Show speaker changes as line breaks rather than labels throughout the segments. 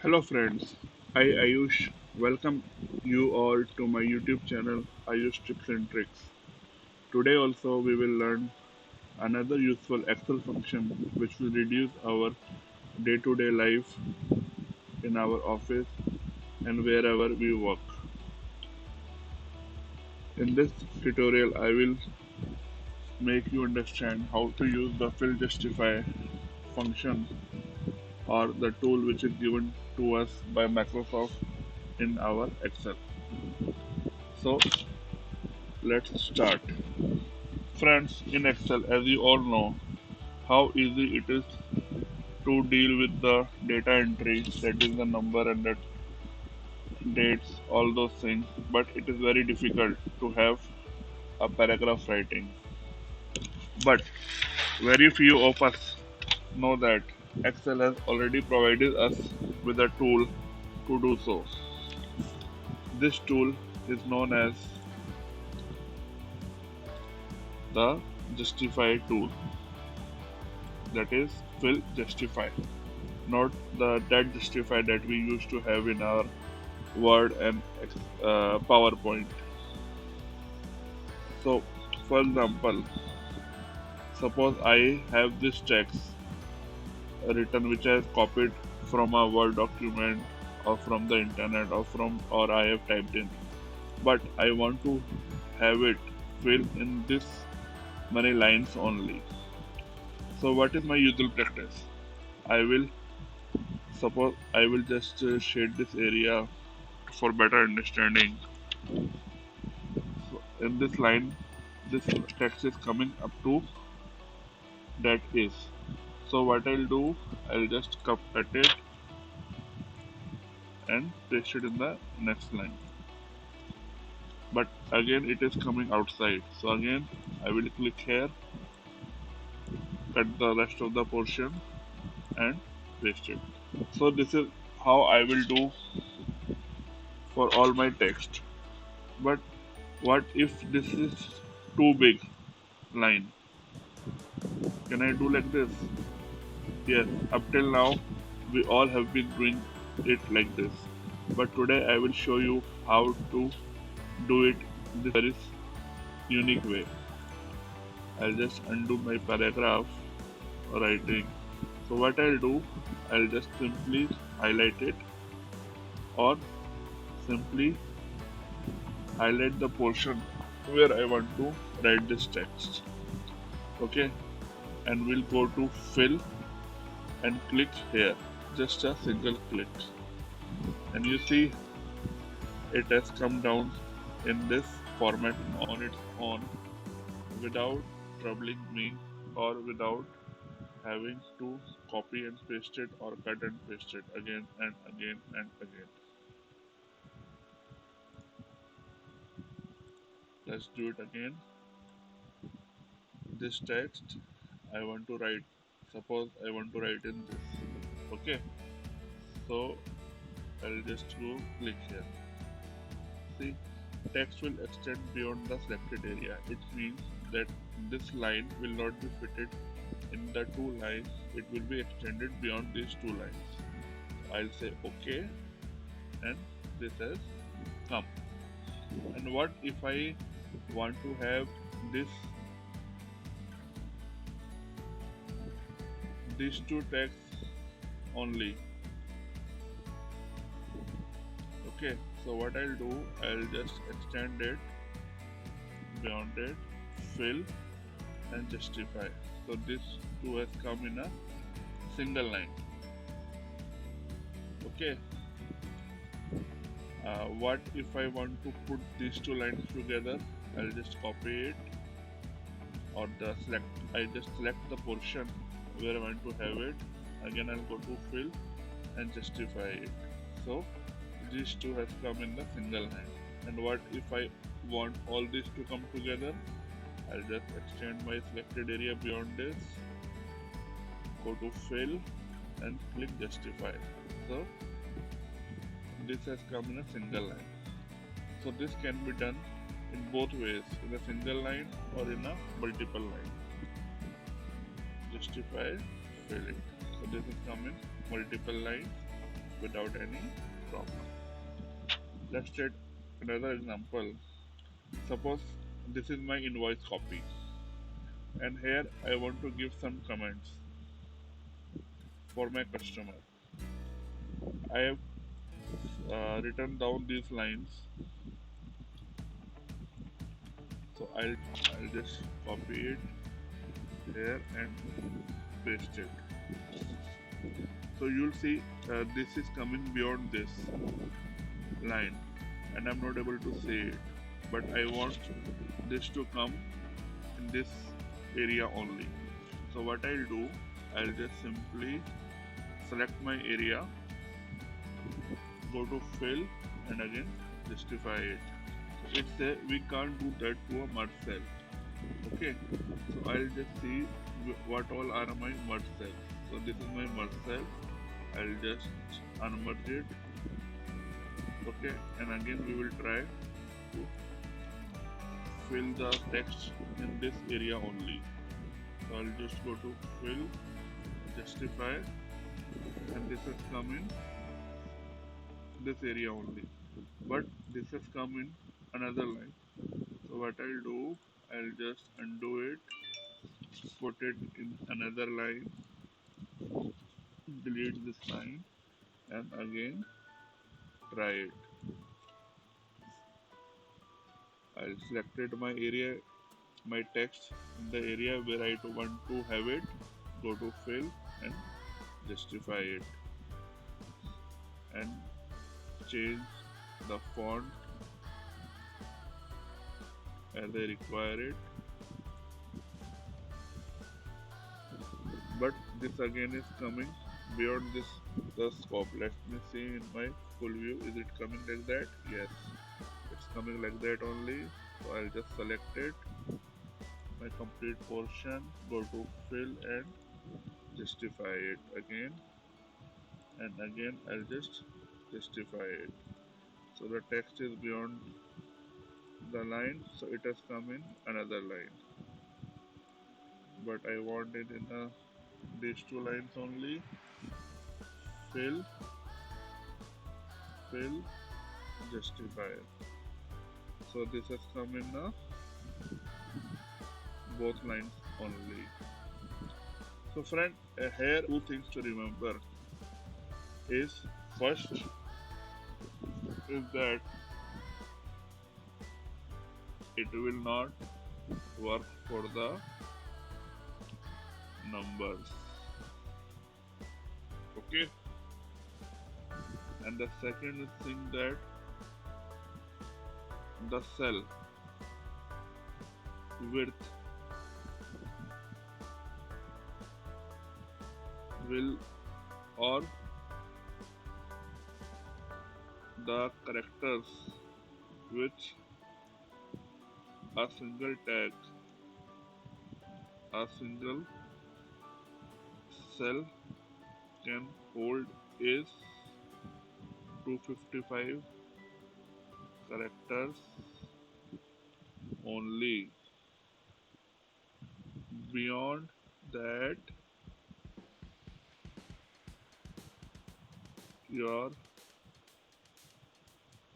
Hello friends, I Ayush welcome you all to my YouTube channel Ayushtipsntricks. Today also we will learn another useful Excel function which will reduce our day-to-day life in our office and wherever we work. In this tutorial I will make you understand how to use the fill justify function or the tool which is given to us by Microsoft in our Excel. So let's start. Friends, in Excel, as you all know, how easy it is to deal with the data entry, that is the number and the dates, all those things, but it is very difficult to have a paragraph writing. But very few of us know that Excel has already provided us with a tool to do so. This tool is known as the Justify tool, that is fill justify, not the that justify that we used to have in our Word and PowerPoint. So, for example, suppose I have this text written which I have copied from a Word document or from the internet or I have typed in, but I want to have it fill in this many lines only. So, what is my usual practice? I will suppose I will just shade this area for better understanding. So, in this line, this text is coming up to that is. So what I'll do, I'll just cut it and paste it in the next line. But again it is coming outside. So again I will click here, cut the rest of the portion and paste it. So this is how I will do for all my text. But what if this is too big line? Can I do like this? Yes, up till now we all have been doing it like this. But today I will show you how to do it this very unique way. I'll just undo my paragraph writing. So what I'll do, I'll just simply highlight it or simply highlight the portion where I want to write this text. Okay, and we'll go to fill and click here. Just a single click. And you see it has come down in this format on its own without troubling me or without having to copy and paste it or cut and paste it again and again and again. Let's do it again. This text I want to write. Suppose I want to write in this. Okay. So I'll just go click here. See, text will extend beyond the selected area. It means that this line will not be fitted in the two lines. It will be extended beyond these two lines. I'll say OK and this has come. And what if I want to have this these two texts only? Okay, so what I'll do, I'll just extend it, beyond it, fill and justify. So this two has come in a single line. Okay. What if I want to put these two lines together? I'll just copy it or I just select the portion where I want to have it. Again I'll go to fill and justify it. So these two has come in the single line. And what if I want all these to come together? I'll just extend my selected area beyond this, go to fill and click justify. So this has come in a single line. So this can be done in both ways, in a single line or in a multiple line. Justify, fill it. So this is come in multiple lines without any problem. Let's take another example. Suppose this is my invoice copy, and here I want to give some comments for my customer. I have written down these lines, so I'll just copy it here and paste it. So you'll see this is coming beyond this line, and I'm not able to say it, but I want this to come in this area only. So what I'll do, I'll just simply select my area, go to fill, and again justify it. So it's a we can't do that to a merge cell. Okay, so I'll just see what all are my merge cells. So this is my merge cell. I'll just unmerge it. Okay, and again we will try to fill the text in this area only. So I'll just go to fill, justify, and this has come in this area only. But this has come in another line. So what I'll do, I'll just undo it, put it in another line, delete this line, and again try it. I'll selected my area, my text in the area where I want to have it, go to fill and justify it, and change the font as I require it. But this again is coming beyond this the scope. Let me see in my full view. Is it coming like that? Yes, it's coming like that only. So I'll just select it, my complete portion, go to fill and justify it again, and again I'll just justify it. So the text is beyond the line, so it has come in another line. But I want it in these two lines only. Fill, fill, justify. So this has come in both lines only. So friend, here two things to remember is first is that it will not work for the numbers. Okay, and the second thing that the cell width will or the characters which a single tag, a single cell can hold is 255 characters only. Beyond that, your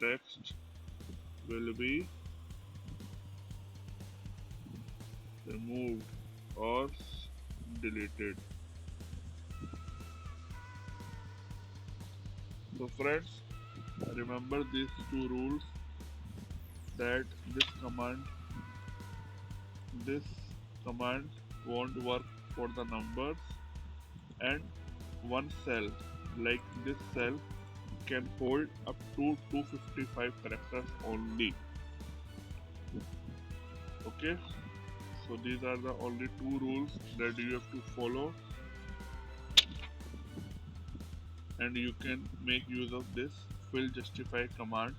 text will be removed or deleted. So friends, remember these two rules that this command won't work for the numbers, and one cell like this cell can hold up to 255 characters only. Okay, so these are the only two rules that you have to follow, and you can make use of this fill justify command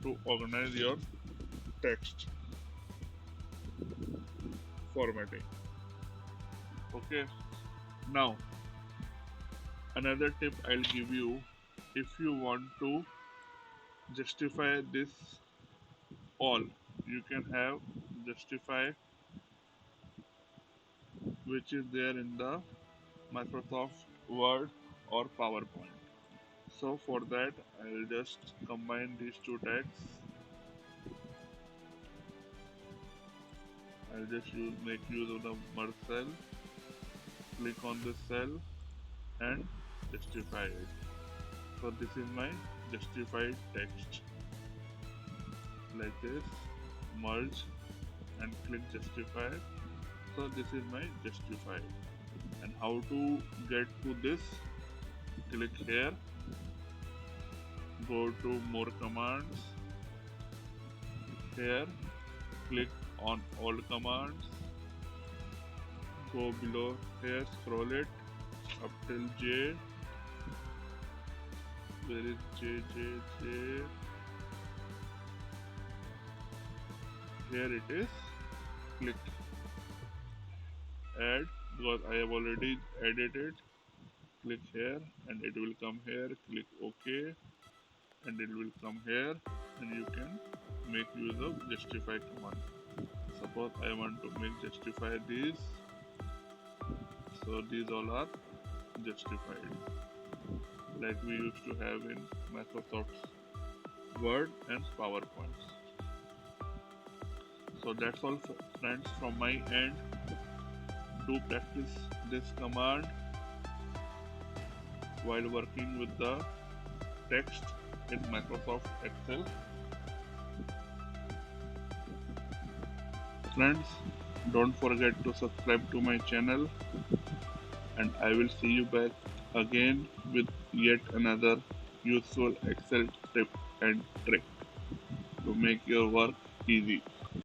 to organize your text formatting. Okay, now another tip I'll give you, if you want to justify this all, you can have justify which is there in the Microsoft Word or PowerPoint. So for that, I'll just combine these two tags. I'll just make use of the merge cell, click on this cell and justify it. So this is my justified text. Like this, merge and click justify. So this is my justify. And how to get to this? Click here, go to more commands. Here, click on all commands. Go below here, scroll it up till J. Where is J, J, J? Here it is. Click add because I have already added it. Click here and it will come here. Click OK and it will come here and you can make use of justify command. Suppose I want to make justify these. So these all are justified like we used to have in Microsoft Word and PowerPoint. So that's all friends from my end. Do practice this command while working with the text in Microsoft Excel. Friends, don't forget to subscribe to my channel and I will see you back again with yet another useful Excel tip and trick to make your work easy.